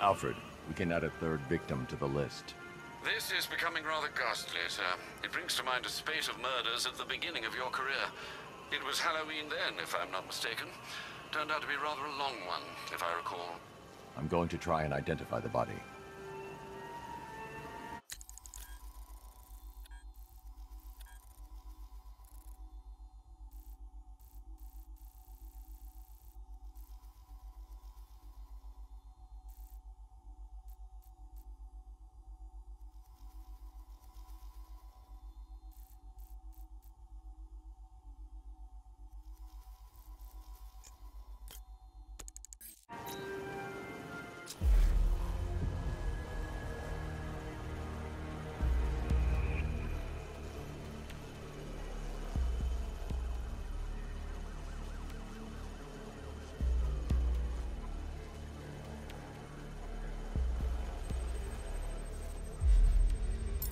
Alfred, we can add a third victim to the list. This is becoming rather ghastly, sir. It brings to mind a spate of murders at the beginning of your career. It was Halloween then, if I'm not mistaken. Turned out to be rather a long one, if I recall. I'm going to try and identify the body.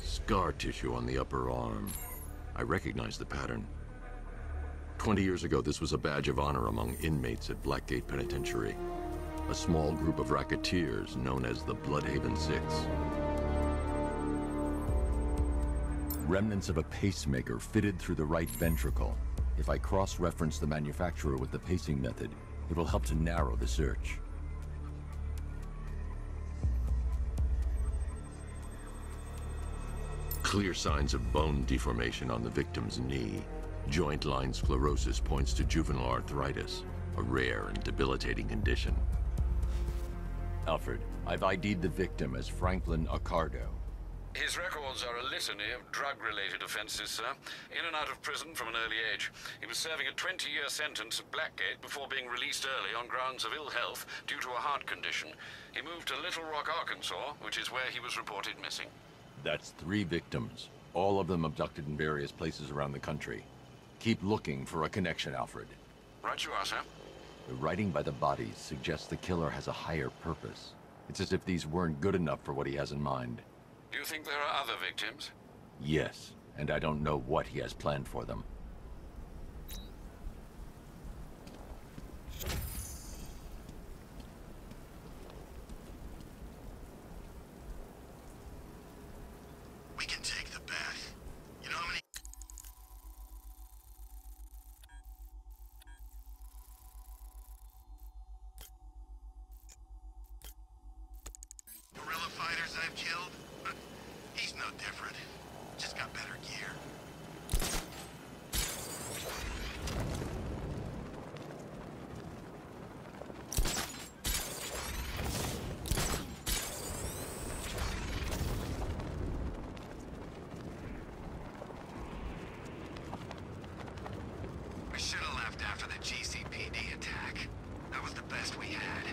Scar tissue on the upper arm. I recognize the pattern. 20 years ago, this was a badge of honor among inmates at Blackgate Penitentiary. A small group of racketeers known as the Bloodhaven Six. Remnants of a pacemaker fitted through the right ventricle. If I cross-reference the manufacturer with the pacing method, it will help to narrow the search. Clear signs of bone deformation on the victim's knee. Joint line sclerosis points to juvenile arthritis, a rare and debilitating condition. Alfred, I've ID'd the victim as Franklin Accardo. His records are a litany of drug-related offenses, sir. In and out of prison from an early age. He was serving a 20-year sentence at Blackgate before being released early on grounds of ill health due to a heart condition. He moved to Little Rock, Arkansas, which is where he was reported missing. That's 3 victims, all of them abducted in various places around the country. Keep looking for a connection, Alfred. Right you are, sir. The writing by the bodies suggests the killer has a higher purpose. It's as if these weren't good enough for what he has in mind. Do you think there are other victims? Yes, and I don't know what he has planned for them. We can take the bet. You know how many... guerrilla fighters I've killed? He's no different. Just got better gear. I should have left after the GCPD attack. That was the best we had.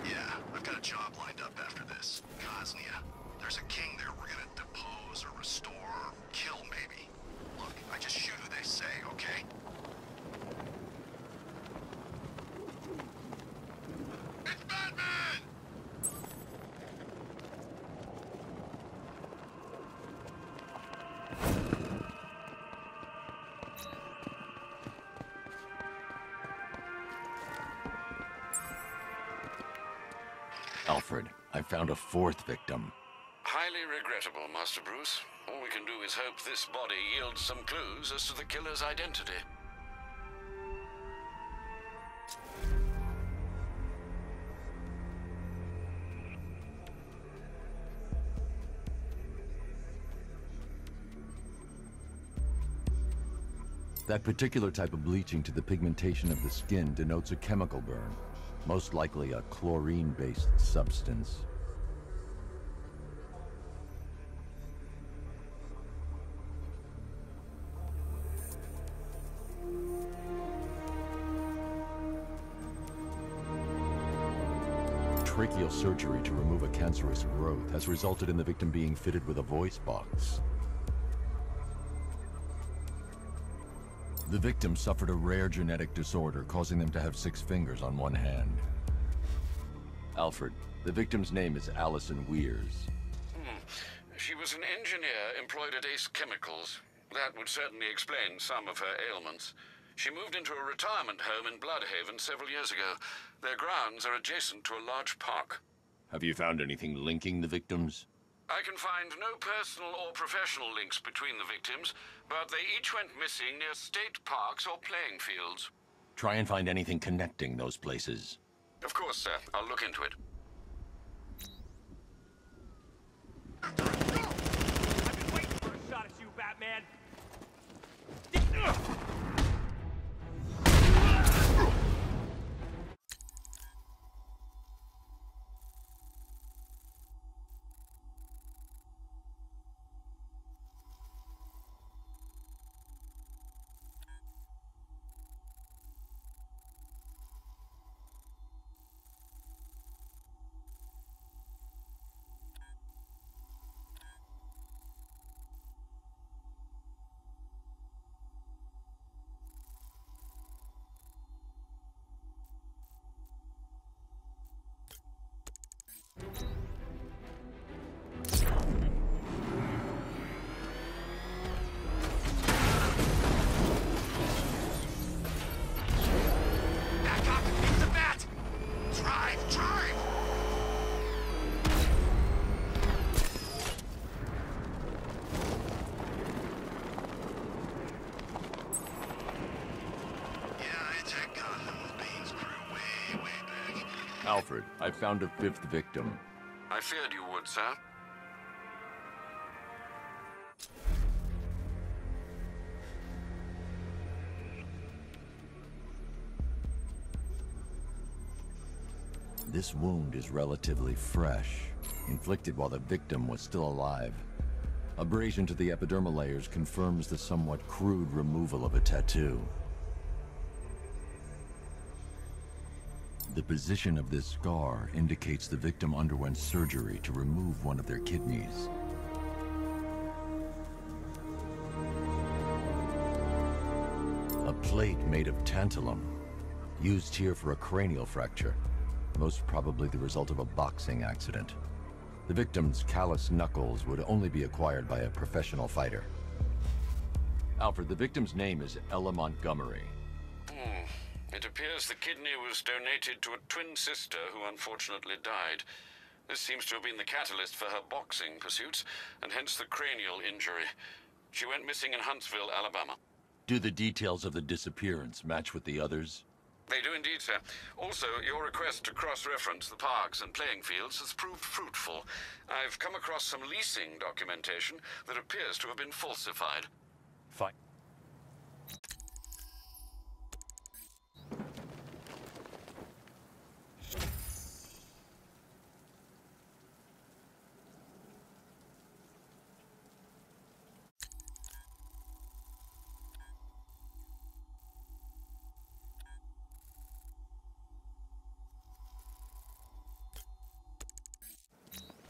Yeah, I've got a job lined up after this. Cosnia. There's a king there we're gonna depose or restore or kill, maybe. Look, I just shoot who they say, okay? It's Batman! Alfred, I found a 4th victim. Highly regrettable, Master Bruce. All we can do is hope this body yields some clues as to the killer's identity. That particular type of bleaching to the pigmentation of the skin denotes a chemical burn, most likely a chlorine-based substance. Tracheal surgery to remove a cancerous growth has resulted in the victim being fitted with a voice box. The victim suffered a rare genetic disorder, causing them to have 6 fingers on one hand. Alfred, the victim's name is Allison Weers. She was an engineer employed at Ace Chemicals. That would certainly explain some of her ailments. She moved into a retirement home in Bloodhaven several years ago. Their grounds are adjacent to a large park. Have you found anything linking the victims? I can find no personal or professional links between the victims, but they each went missing near state parks or playing fields. Try and find anything connecting those places. Of course, sir. I'll look into it. I've been waiting for a shot at you, Batman! Back up! Beat the bat! Drive! Drive! Yeah, I attacked Gotham with Bane's crew way back. Alfred, I found a fifth victim. I feared you would, sir. This wound is relatively fresh, inflicted while the victim was still alive. Abrasion to the epidermal layers confirms the somewhat crude removal of a tattoo. The position of this scar indicates the victim underwent surgery to remove one of their kidneys. A plate made of tantalum, used here for a cranial fracture, most probably the result of a boxing accident. The victim's callous knuckles would only be acquired by a professional fighter. Alfred, the victim's name is Ella Montgomery. It appears the kidney was donated to a twin sister who unfortunately died. This seems to have been the catalyst for her boxing pursuits, and hence the cranial injury. She went missing in Huntsville, Alabama. Do the details of the disappearance match with the others? They do indeed, sir. Also, your request to cross-reference the parks and playing fields has proved fruitful. I've come across some leasing documentation that appears to have been falsified. Fine.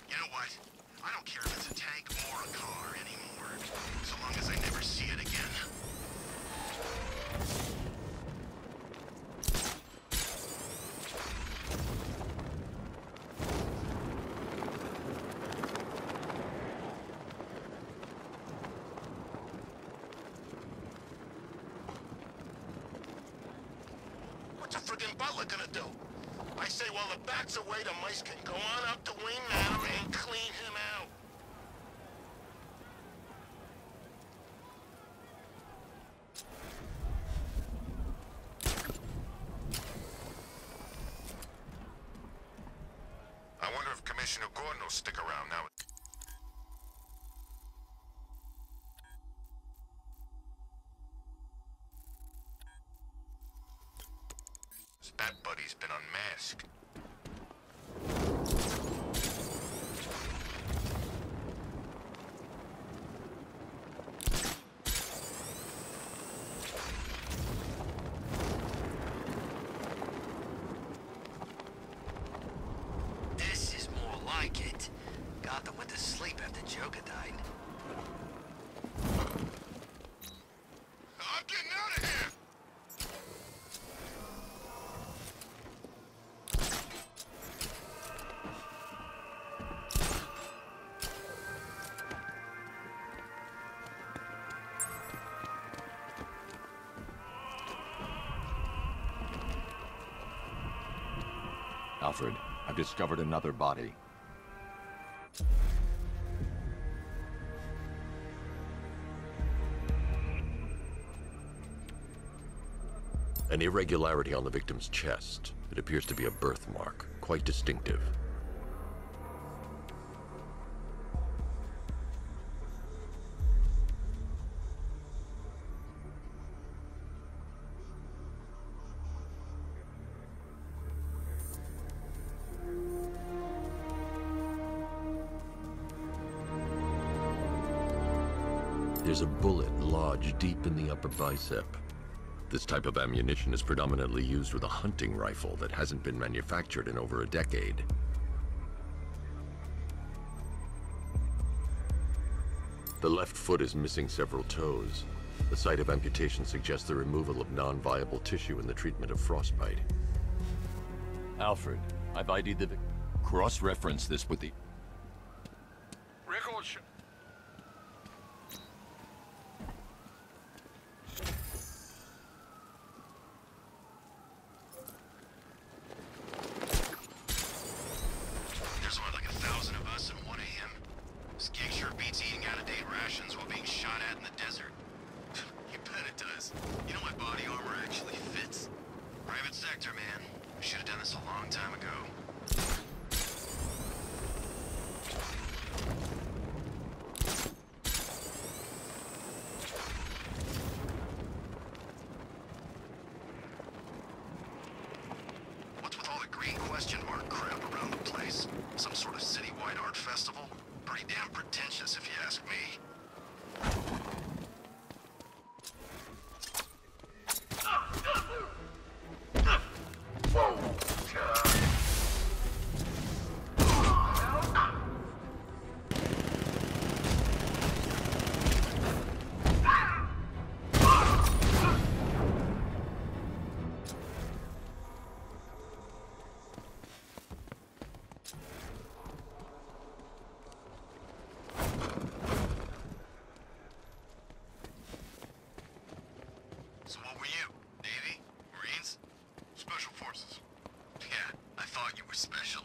You know what? I don't care if it's a tank or a car anymore, so long as I never see it again. What's a friggin' butler gonna do? I say while the bat's away, the mice can go on up to Wayne Manor and clean him out. I wonder if Commissioner Gordon will stick around now. His bat buddy's been unmasked. This is more like it. Gotham went to sleep after Joker died. I'm getting out of here! Alfred, I've discovered another body. An irregularity on the victim's chest. It appears to be a birthmark, quite distinctive. There's a bullet lodged deep in the upper bicep. This type of ammunition is predominantly used with a hunting rifle that hasn't been manufactured in over a decade. The left foot is missing several toes. The site of amputation suggests the removal of non-viable tissue in the treatment of frostbite. Alfred, I've ID'd the victim. Cross-reference this with the... Records show... There's what, like 1,000 of us at 1 a.m.? This gig sure beats eating out-of-date rations while being shot at in the desert. You bet it does. You know my body armor actually fits. Private sector, man. We should have done this a long time ago. What's with all the green question mark crap around the place? Some sort of citywide art festival? Pretty damn pretentious if you ask me. So what were you? Navy? Marines? Special Forces? Yeah, I thought you were special.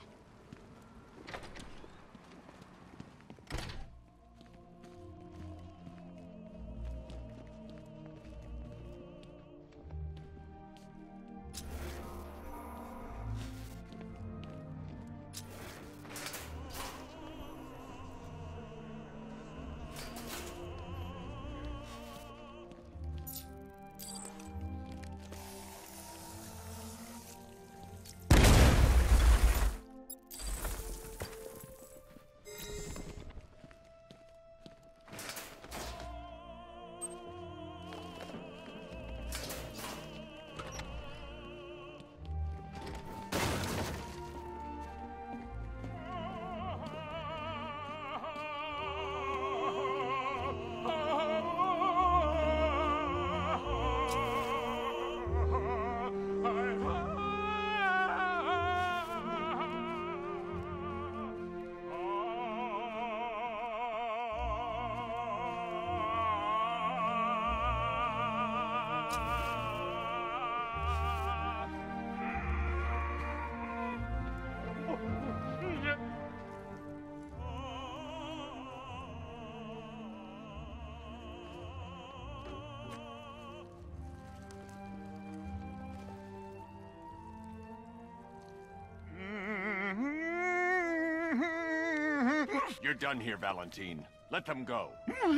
You're done here, Valentine. Let them go. Oh,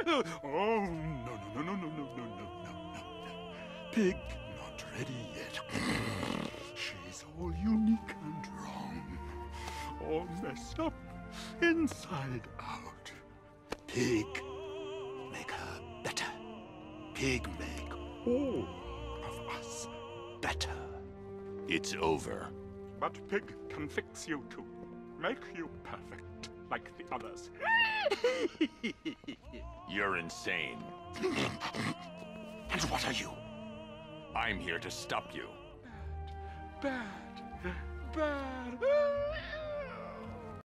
no, no, no, no, no, no, no, no, no. Pig, not ready yet. She's all unique and wrong. All messed up, inside out. Pig, make her better. Pig, make all of us better. It's over. But Pig can fix you too. Make you perfect, like the others. You're insane. And what are you? I'm here to stop you. Bad, bad, bad.